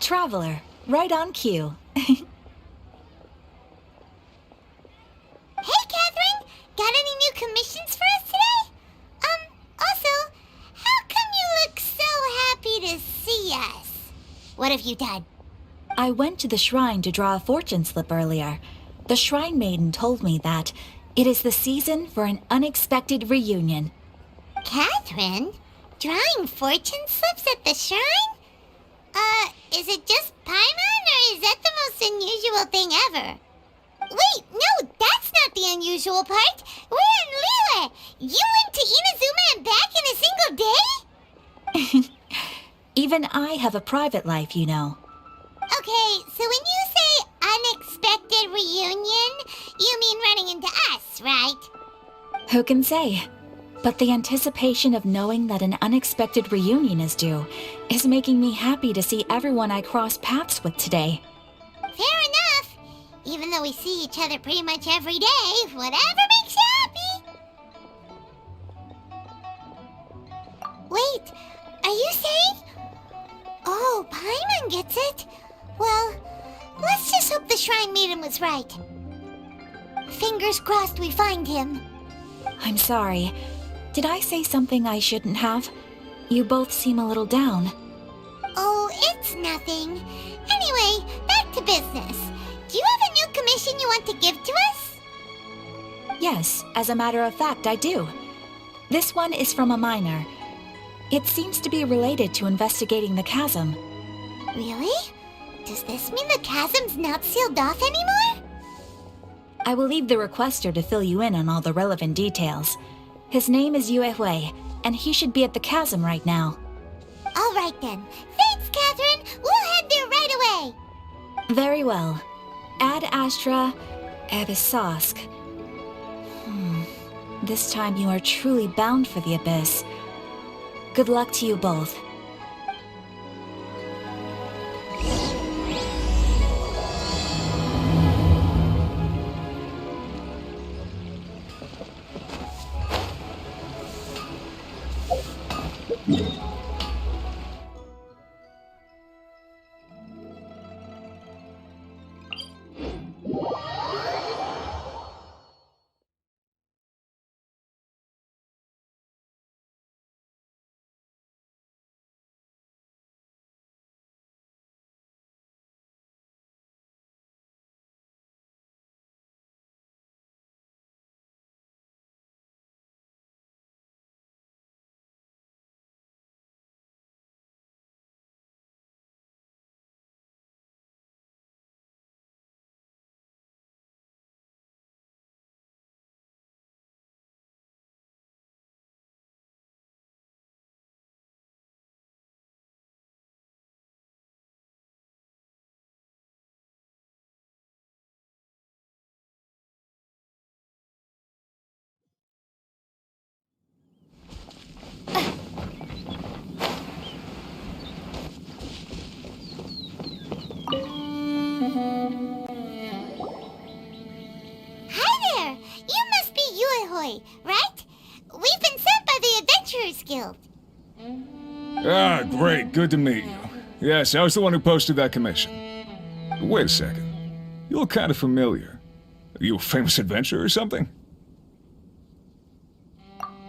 Traveler, right on cue. Hey, Catherine! Got any new commissions for us today? Also, how come you look so happy to see us? What have you done? I went to the shrine to draw a fortune slip earlier. The shrine maiden told me that it is the season for an unexpected reunion. Catherine? Drawing fortune slips at the shrine? Is it just Paimon, or is that the most unusual thing ever? Wait, no, that's not the unusual part. We're in Liyue. You went to Inazuma and back in a single day? Even I have a private life, you know. Okay, so when you say unexpected reunion, you mean running into us, right? Who can say? But the anticipation of knowing that an unexpected reunion is due is making me happy to see everyone I cross paths with today. Fair enough. Even though we see each other pretty much every day, whatever makes you happy. Wait, are you saying? Oh, Paimon gets it. Well, let's just hope the Shrine Maiden was right. Fingers crossed we find him. I'm sorry. Did I say something I shouldn't have? You both seem a little down. Oh, it's nothing. Anyway, back to business. Do you have a new commission you want to give to us? Yes, as a matter of fact, I do. This one is from a miner. It seems to be related to investigating the chasm. Really? Does this mean the chasm's not sealed off anymore? I will leave the requester to fill you in on all the relevant details. His name is Yue Hui, and he should be at the chasm right now. All right then. Thanks, Catherine. We'll head there right away. Very well. Ad Astra Abyssosk. This time you are truly bound for the abyss. Good luck to you both. Hi there. You must be Yue Hui, right? We've been sent by the Adventurers Guild. Ah, great. Good to meet you. Yes, I was the one who posted that commission. Wait a second. You look kind of familiar. Are you a famous adventurer or something?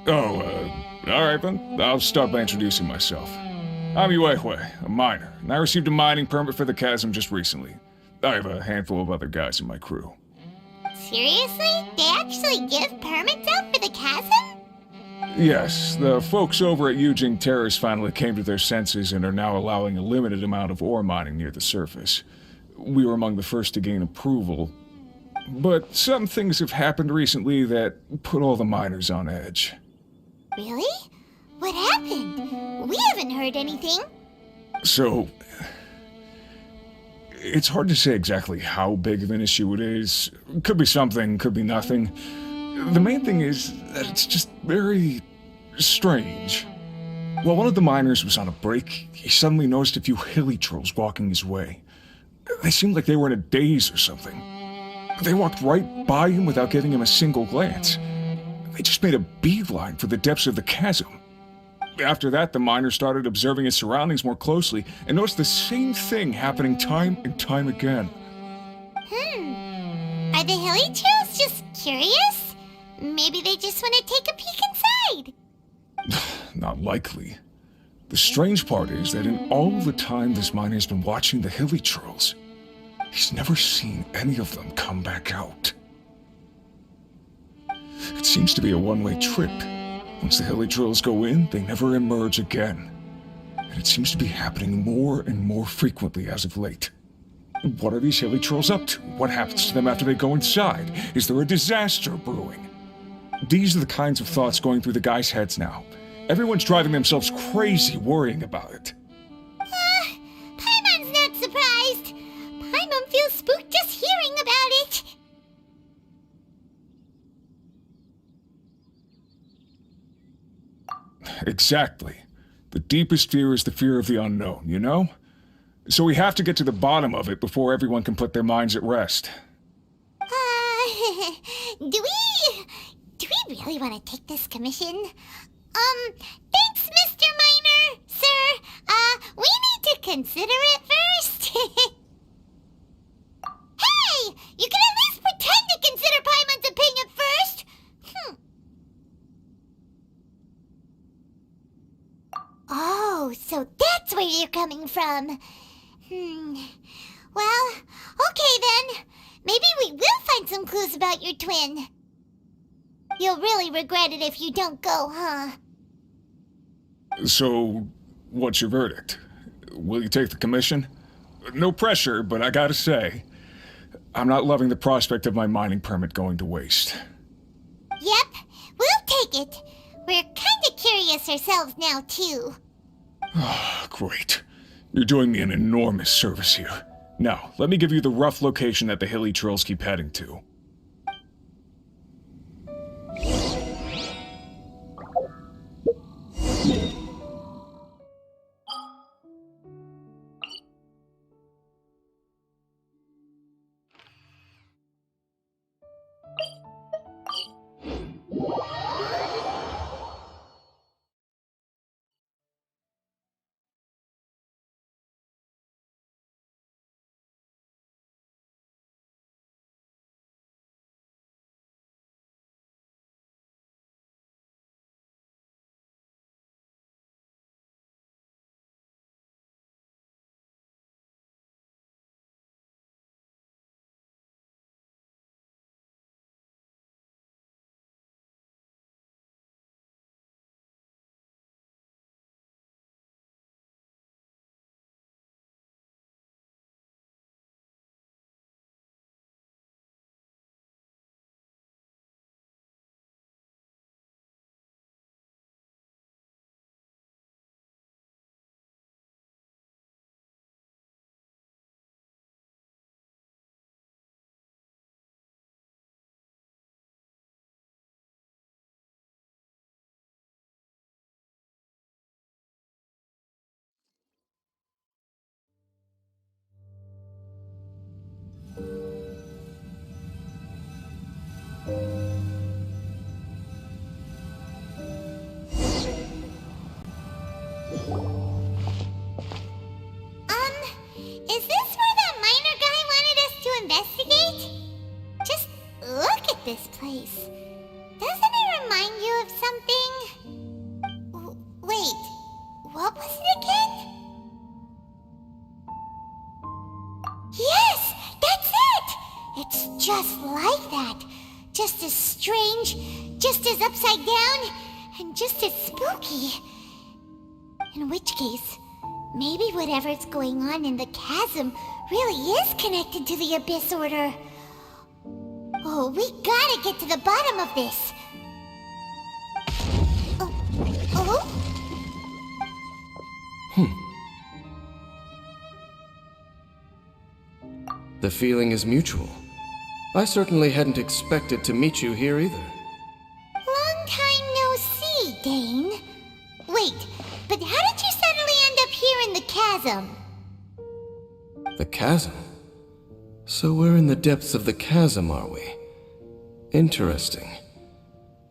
Oh, alright then. I'll start by introducing myself. I'm Yue Hui, a miner, and I received a mining permit for the chasm just recently. I have a handful of other guys in my crew. Seriously? They actually give permits out for the chasm? Yes, the folks over at Yujing Terrace finally came to their senses and are now allowing a limited amount of ore mining near the surface. We were among the first to gain approval, but some things have happened recently that put all the miners on edge. Really? What happened? We haven't heard anything. So, it's hard to say exactly how big of an issue it is. Could be something, could be nothing. The main thing is that it's just very strange. While one of the miners was on a break, he suddenly noticed a few hilly trolls walking his way. They seemed like they were in a daze or something. They walked right by him without giving him a single glance. They just made a beeline for the depths of the chasm. After that, the miner started observing his surroundings more closely and noticed the same thing happening time and time again. Are the hilly trails just curious? Maybe they just want to take a peek inside. Not likely. The strange part is that in all the time this miner's been watching the hilly trolls, he's never seen any of them come back out. It seems to be a one-way trip. Once the hilly trolls go in, they never emerge again. And it seems to be happening more and more frequently as of late. What are these hilly trolls up to? What happens to them after they go inside? Is there a disaster brewing? These are the kinds of thoughts going through the guys' heads now. Everyone's driving themselves crazy worrying about it. Paimon's not surprised. Paimon feels spooked just hearing about it. Exactly. The deepest fear is the fear of the unknown, you know? So we have to get to the bottom of it before everyone can put their minds at rest. Do we really want to take this commission? Thanks, Mr. Miner, sir. We need to consider it first. Hey! You can at least pretend to consider Paimon's opinion first! Oh, so that's where you're coming from. Well, okay then. Maybe we will find some clues about your twin. You'll really regret it if you don't go, huh? So, what's your verdict? Will you take the commission? No pressure, but I gotta say, I'm not loving the prospect of my mining permit going to waste. Yep, we'll take it. We're kinda curious ourselves now, too. Great. You're doing me an enormous service here. Now, let me give you the rough location that the hilly trolls keep heading to. Is this where that miner guy wanted us to investigate? Just look at this place. Doesn't it remind you of something? Wait, what was it again? Yes, that's it! It's just like that. Just as strange, just as upside down, and just as spooky. In which case, maybe whatever's going on in the chasm really is connected to the Abyss Order. Oh, we gotta get to the bottom of this. Oh? The feeling is mutual. I certainly hadn't expected to meet you here either. Long time no see, Dane. Wait, but how did you suddenly end up here in the chasm? The chasm? So we're in the depths of the chasm, are we? Interesting.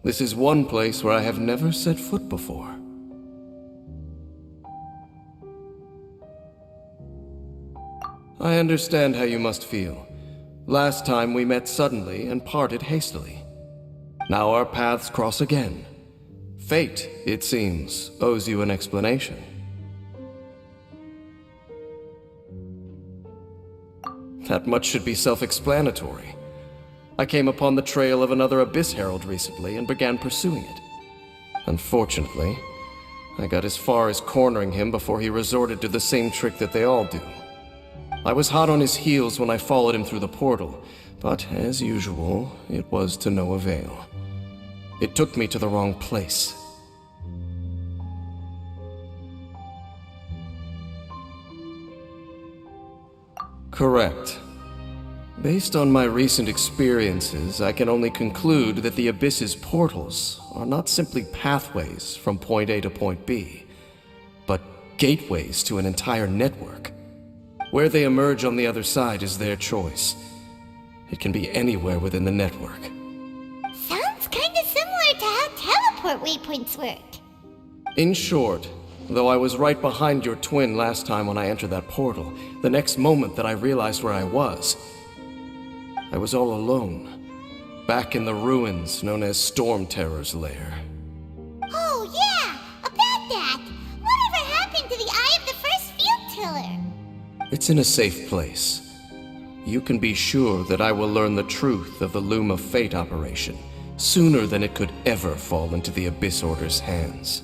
This is one place where I have never set foot before. I understand how you must feel. Last time we met suddenly and parted hastily. Now our paths cross again. Fate, it seems, owes you an explanation. That much should be self-explanatory. I came upon the trail of another Abyss Herald recently and began pursuing it. Unfortunately, I got as far as cornering him before he resorted to the same trick that they all do. I was hot on his heels when I followed him through the portal, but as usual, it was to no avail. It took me to the wrong place. Correct. Based on my recent experiences, I can only conclude that the Abyss's portals are not simply pathways from point A to point B, but gateways to an entire network. Where they emerge on the other side is their choice. It can be anywhere within the network. Sounds kinda similar to how teleport waypoints work. In short, though I was right behind your twin last time when I entered that portal, the next moment that I realized where I was all alone, back in the ruins known as Storm Terror's lair. Oh yeah, about that! Whatever happened to the Eye of the First Field Tiller? It's in a safe place. You can be sure that I will learn the truth of the Loom of Fate operation sooner than it could ever fall into the Abyss Order's hands.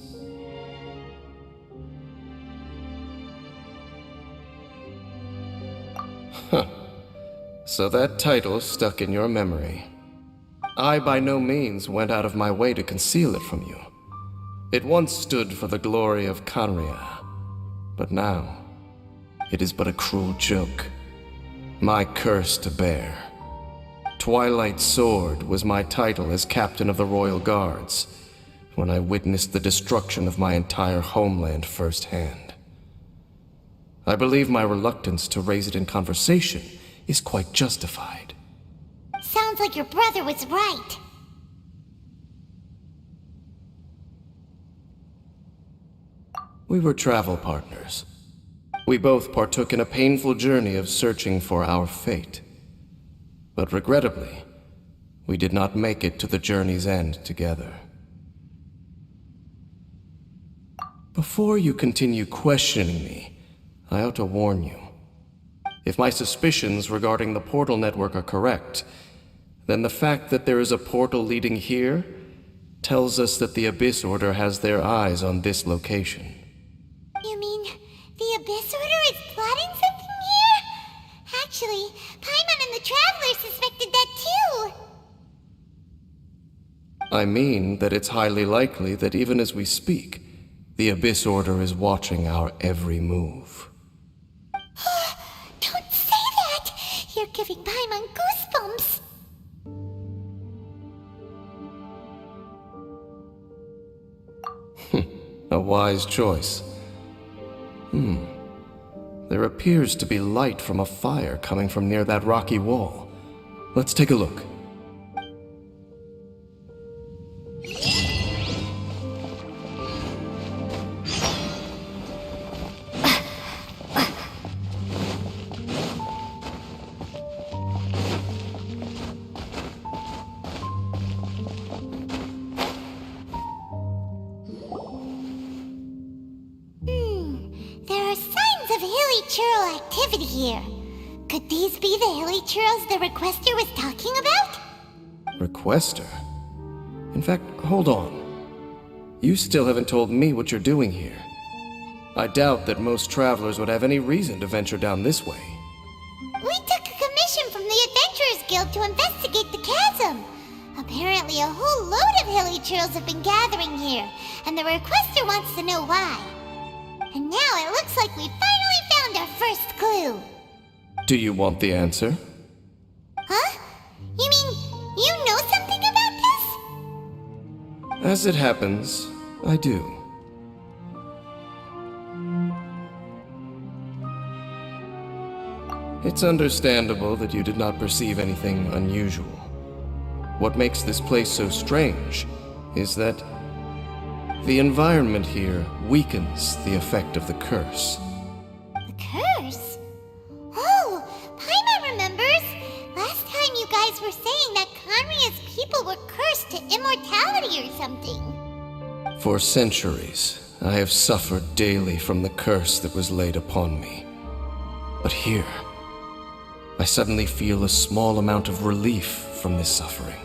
Huh. So that title stuck in your memory. I by no means went out of my way to conceal it from you. It once stood for the glory of Kanria, but now it is but a cruel joke. My curse to bear. Twilight Sword was my title as captain of the Royal Guards when I witnessed the destruction of my entire homeland firsthand. I believe my reluctance to raise it in conversation is quite justified. Sounds like your brother was right. We were travel partners. We both partook in a painful journey of searching for our fate. But regrettably, we did not make it to the journey's end together. Before you continue questioning me, I ought to warn you. If my suspicions regarding the portal network are correct, then the fact that there is a portal leading here tells us that the Abyss Order has their eyes on this location. You mean the Abyss Order is plotting something here? Actually, Paimon and the Traveler suspected that too. I mean that it's highly likely that even as we speak, the Abyss Order is watching our every move. Don't say that! You're giving Paimon goosebumps. A wise choice. There appears to be light from a fire coming from near that rocky wall. Let's take a look. There are signs of hilly churl activity here. Could these be the hilly churls the requester was talking about? Requester? In fact, hold on. You still haven't told me what you're doing here. I doubt that most travelers would have any reason to venture down this way. We took a commission from the Adventurers Guild to investigate the chasm. Apparently a whole load of hilly churls have been gathering here, and the requester wants to know why. And now it looks like we finally found our first clue. Do you want the answer? Huh? You mean you know something about this? As it happens, I do. It's understandable that you did not perceive anything unusual. What makes this place so strange is that the environment here weakens the effect of the curse. The curse? Oh, For centuries, I have suffered daily from the curse that was laid upon me. But here, I suddenly feel a small amount of relief from this suffering.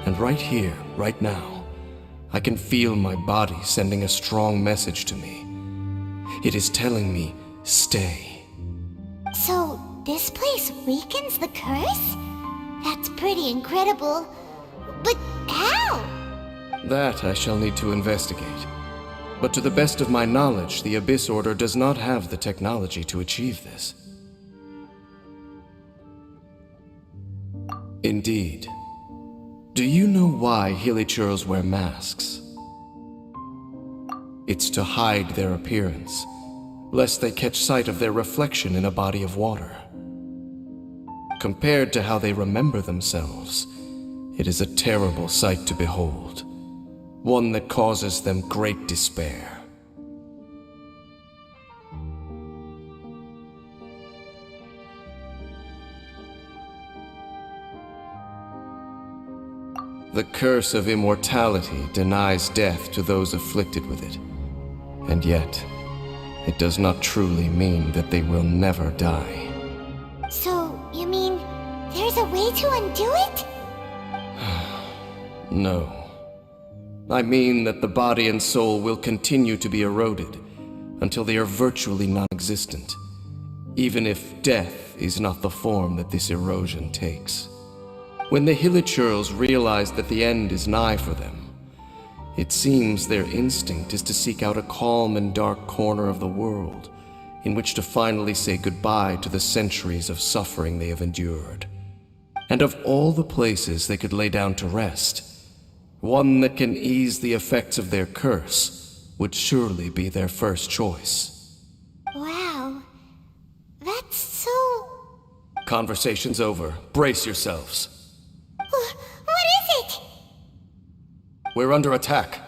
And right here, right now, I can feel my body sending a strong message to me. It is telling me, stay. So, this place weakens the curse? That's pretty incredible. But how? That I shall need to investigate. But to the best of my knowledge, the Abyss Order does not have the technology to achieve this. Indeed. Do you know why Hilichurls wear masks? It's to hide their appearance, lest they catch sight of their reflection in a body of water. Compared to how they remember themselves, it is a terrible sight to behold, one that causes them great despair. The curse of immortality denies death to those afflicted with it, and yet, it does not truly mean that they will never die. So, you mean there's a way to undo it? No. I mean that the body and soul will continue to be eroded until they are virtually non-existent, even if death is not the form that this erosion takes. When the Hilichurls realize that the end is nigh for them, it seems their instinct is to seek out a calm and dark corner of the world in which to finally say goodbye to the centuries of suffering they have endured. And of all the places they could lay down to rest, one that can ease the effects of their curse would surely be their first choice. Wow. That's so... Conversation's over. Brace yourselves. What is it? We're under attack.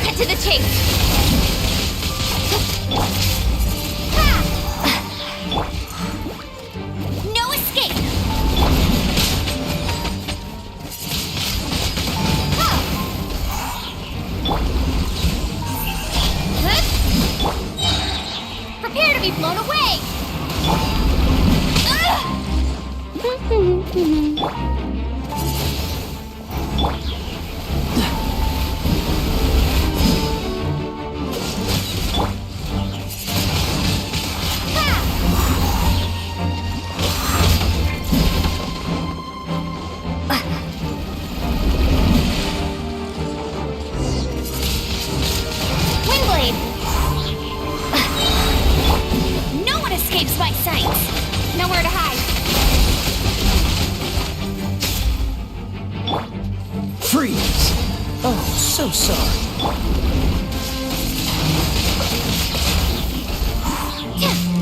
Cut to the chase. No escape. Prepare to be blown away. Windblade. No one escapes my sight. Nowhere to hide. Freeze! Oh, so sorry. Get him!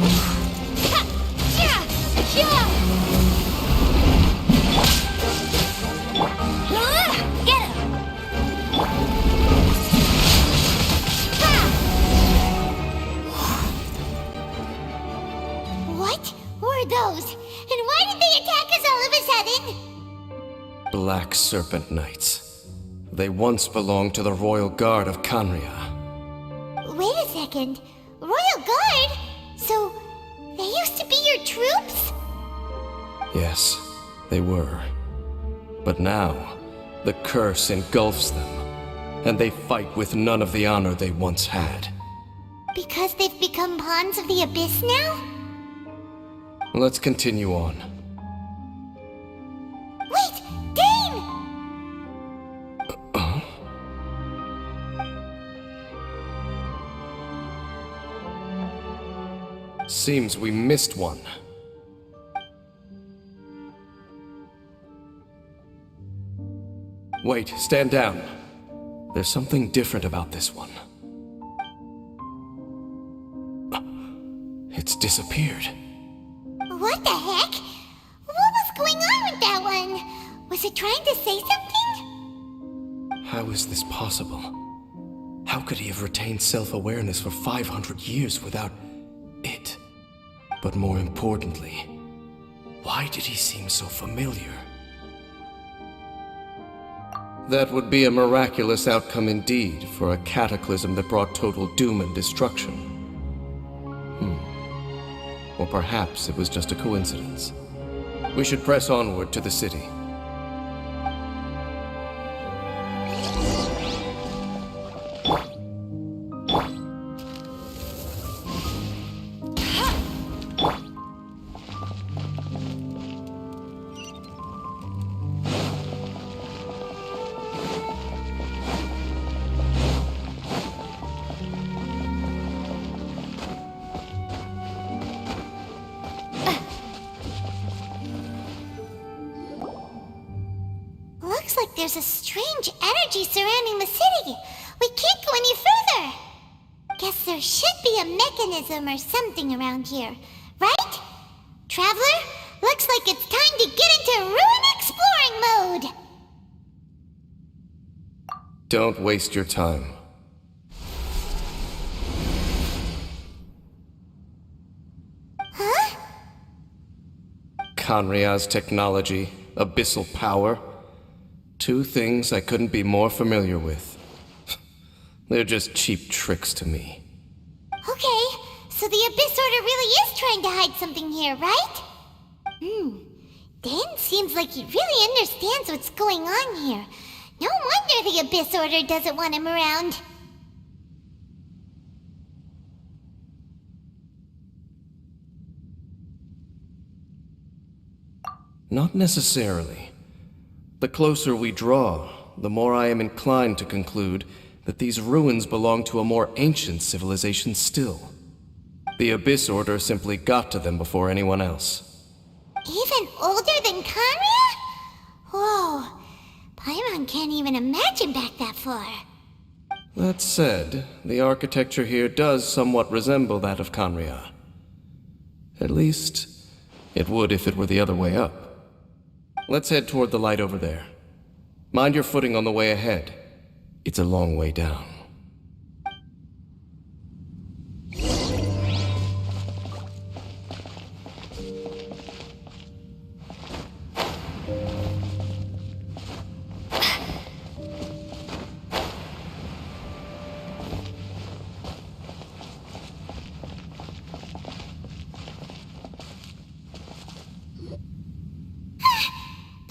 What were those? And why did they attack us all of a sudden? Black Serpent Knights. They once belonged to the Royal Guard of Canria. Wait a second. Royal Guard? So, they used to be your troops? Yes, they were. But now, the curse engulfs them, and they fight with none of the honor they once had. Because they've become pawns of the Abyss now? Let's continue on. Wait! Dane! Seems we missed one. Wait, stand down. There's something different about this one. It's disappeared. What the heck? What was going on with that one? Was it trying to say something? How is this possible? How could he have retained self-awareness for 500 years without it? But more importantly, why did he seem so familiar? That would be a miraculous outcome indeed for a cataclysm that brought total doom and destruction. Or perhaps it was just a coincidence. We should press onward to the city. Looks like there's a strange energy surrounding the city. We can't go any further. Guess there should be a mechanism or something around here, right? Traveler, looks like it's time to get into ruin exploring mode. Don't waste your time. Huh? Kanria's technology, abyssal power. Two things I couldn't be more familiar with. They're just cheap tricks to me. Okay, so the Abyss Order really is trying to hide something here, right? Dan seems like he really understands what's going on here. No wonder the Abyss Order doesn't want him around. Not necessarily. The closer we draw, the more I am inclined to conclude that these ruins belong to a more ancient civilization still. The Abyss Order simply got to them before anyone else. Even older than Kanria? Whoa, Paimon can't even imagine back that far. That said, the architecture here does somewhat resemble that of Kanria. At least, it would if it were the other way up. Let's head toward the light over there. Mind your footing on the way ahead. It's a long way down.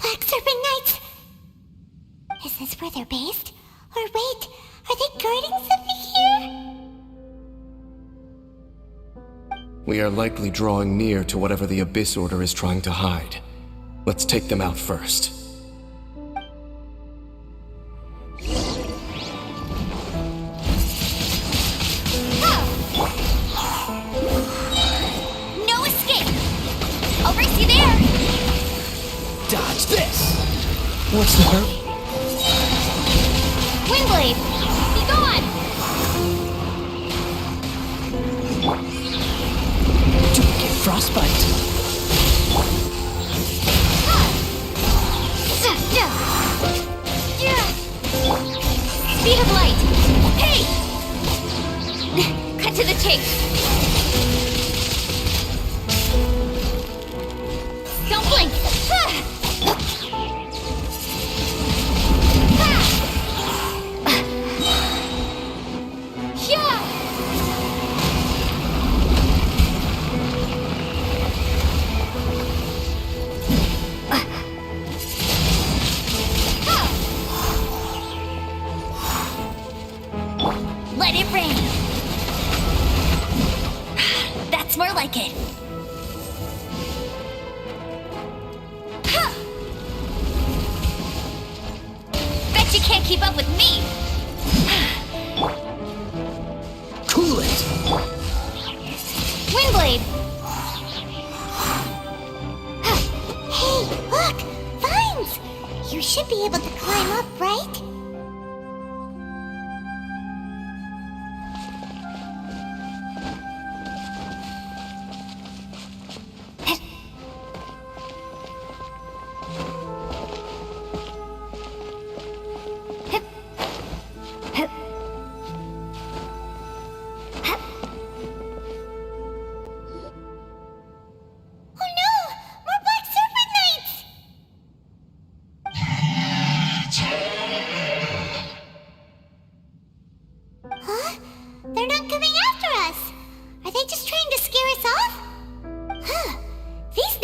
Black Serpent Knights! Is this where they're based? Or wait, are they guarding something here? We are likely drawing near to whatever the Abyss Order is trying to hide. Let's take them out first. No escape! I'll race you there! Dodge this! What's the hurry? Windblade! Be gone! Don't get frostbite. Speed of light! Hey! Cut to the chase! Don't blink! Let it rain! That's more like it! Bet you can't keep up with me! Cool it! Windblade! Hey, look! Vines! You should be able to climb up, right?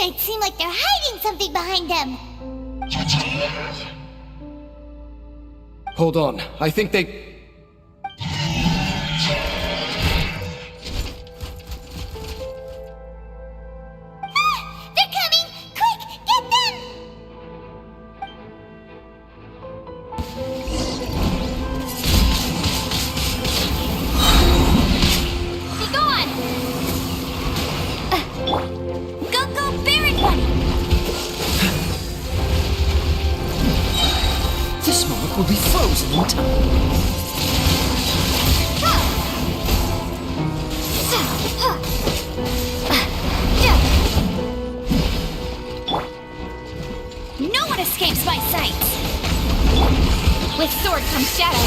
Knights seem like they're hiding something behind them. Hold on, I think they... They're coming! Quick, get them! Be gone! Go, Baron Bunny! This moment will be frozen in time. No one escapes my sight! With sword comes shadow.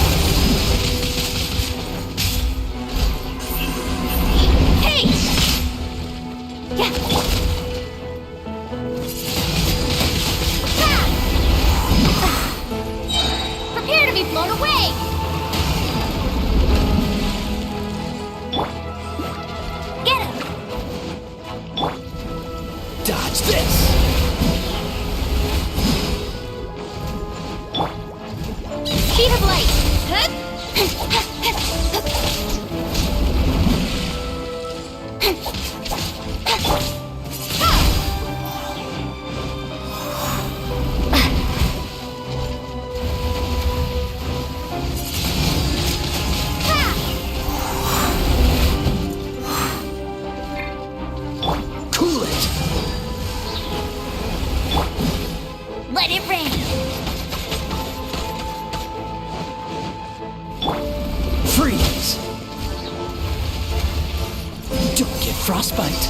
Hey! Yeah. Prepare to be blown away! Get him! Dodge this! Speed of light! Cool it! Let it rain! Freeze! Don't get frostbite.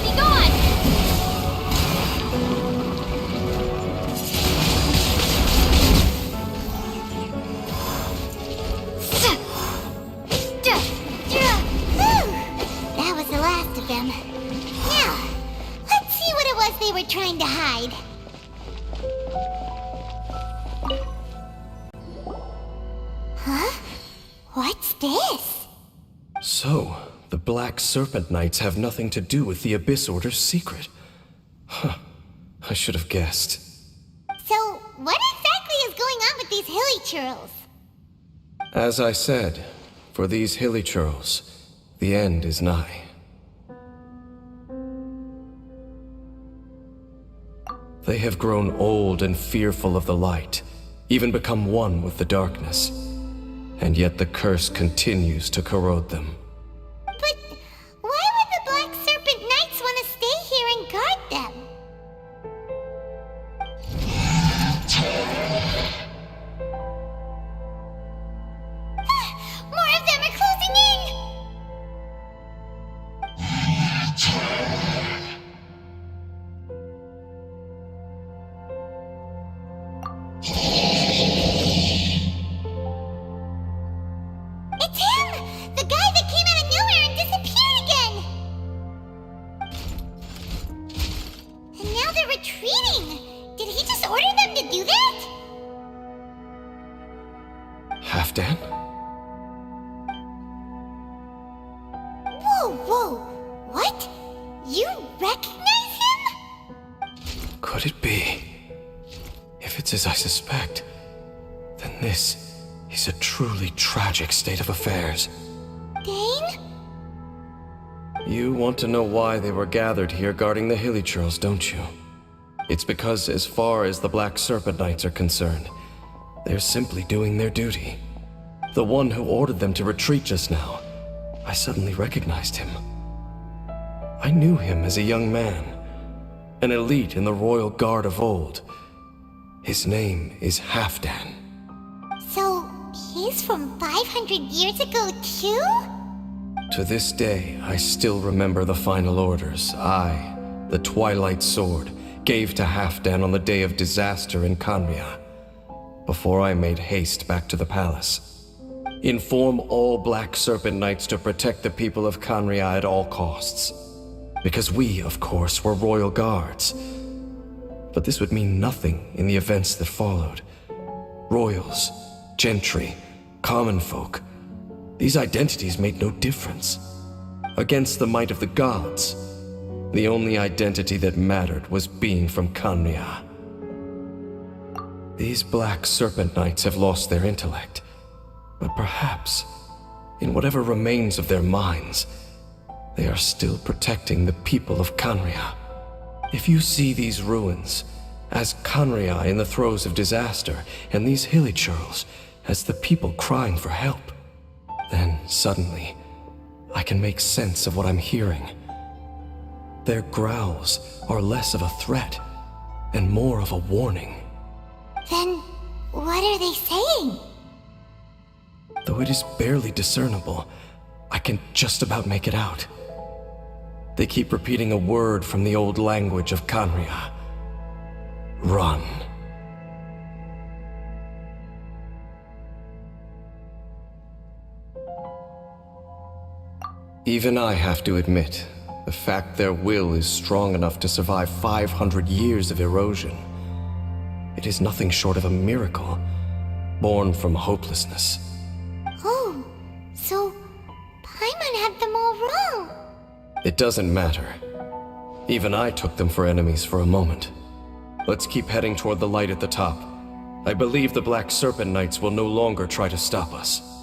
Be gone! That was the last of them. Now, let's see what it was they were trying to hide. Huh? What's this? So, the Black Serpent Knights have nothing to do with the Abyss Order's secret. Huh. I should have guessed. So, what exactly is going on with these hilly churls? As I said, for these hilly churls, the end is nigh. They have grown old and fearful of the light, even become one with the darkness. And yet the curse continues to corrode them. But why would the Black Serpent Knights want to stay here and guard them? More of them are closing in! It's him! The guy that came out of nowhere and disappeared again! And now they're retreating! Did he just order them to do that? Halfdan? Whoa! What? You recognize him? Could it be? If it's as I suspect, then this is a truly tragic state of affairs. Dane? You want to know why they were gathered here guarding the hilly churls, don't you? It's because as far as the Black Serpent Knights are concerned, they're simply doing their duty. The one who ordered them to retreat just now, I suddenly recognized him. I knew him as a young man, an elite in the royal guard of old. His name is Halfdan. So, he's from 500 years ago too? To this day, I still remember the final orders I, the Twilight Sword, gave to Halfdan on the day of disaster in Kanria, before I made haste back to the palace. Inform all Black Serpent Knights to protect the people of Kanria at all costs. Because we, of course, were royal guards. But this would mean nothing in the events that followed. Royals, gentry, common folk, these identities made no difference. Against the might of the gods, the only identity that mattered was being from Kanria. These Black Serpent Knights have lost their intellect, but perhaps, in whatever remains of their minds, they are still protecting the people of Kanria. If you see these ruins as Kanria in the throes of disaster, and these Hilichurls as the people crying for help, then suddenly I can make sense of what I'm hearing. Their growls are less of a threat and more of a warning. Then, what are they saying? Though it is barely discernible, I can just about make it out. They keep repeating a word from the old language of Kanria. Run. Even I have to admit, the fact their will is strong enough to survive 500 years of erosion. It is nothing short of a miracle, born from hopelessness. Oh, so Paimon had them all wrong. It doesn't matter. Even I took them for enemies for a moment. Let's keep heading toward the light at the top. I believe the Black Serpent Knights will no longer try to stop us.